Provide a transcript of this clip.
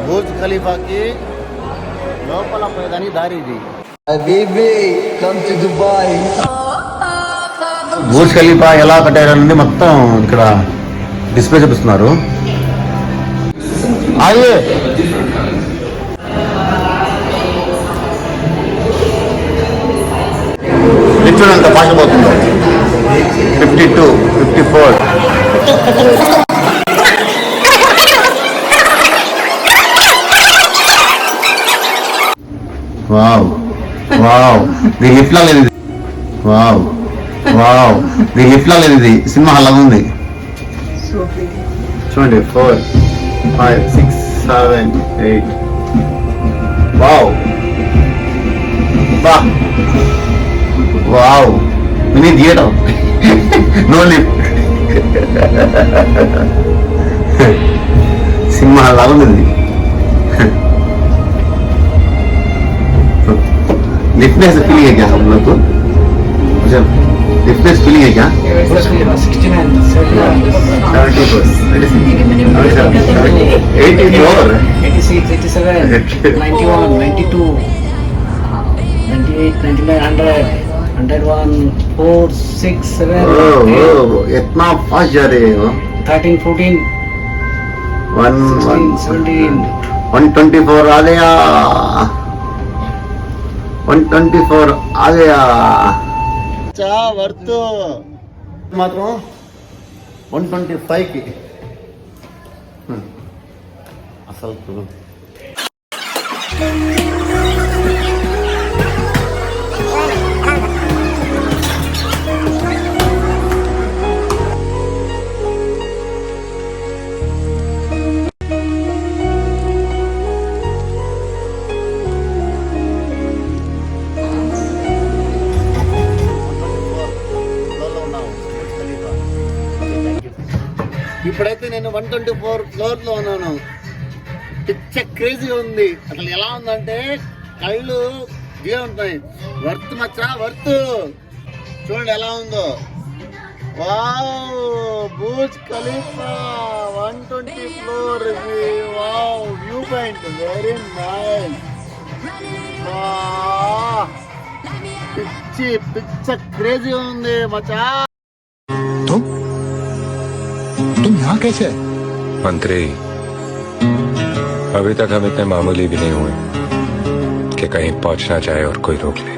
Burj ఖలీఫాకి లోపల పోయేదానికి దారి ఇది. బుర్జ్ ఖలీఫా ఎలా కట్టారనేది మొత్తం ఇక్కడ డిస్ప్లే చూపిస్తున్నారు. అదే చూడంత ఫాస్ట్ పోతుందో 52, 54. వావ్ వావ్ దీని లిఫ్ట్ లా లేదు ఇది. వావ్ వావ్ దీని లిఫ్ట్ లా లేదు ఇది. సినిమా హాల్ ఉంది చూడండి. 4, 5, 6, 7, 8. వావ్ వా wow mini theatre no lift. Cinema hall లాగా ఉంది. लिफ्टनेस फीलिंग है क्या हम लोग को? अच्छा लिफ्टनेस फीलिंग है क्या? 69, 74, 84, 86, 87, 91, 92, 98, 99, 100, 101, 4, 6, 7, 8. इतना फास्ट जा रहे हो. 13, 14, 17, 124 आ गया. 124 आ गया. వర్త్ మాత్రం 125కి అసలు. ఇప్పుడైతే నేను 124 ఫ్లోర్ లో ఉన్నాను. పిచ్చ క్రేజీగా ఉంది. అసలు ఎలా ఉందంటే కళ్ళు దిగా ఉంటాయి. వర్త్ మచ్చా వర్త్. చూడండి ఎలా ఉందో. Wow Burj Khalifa 120 floor. Wow view point very nice. పిచ్చి పిచ్చ క్రేజీగా ఉంది మచ్చా. तुम यहाँ कैसे? मंत्री अभी तक हम इतने मामूली भी नहीं हुए कि कहीं पहुंचना चाहे और कोई रोक ले.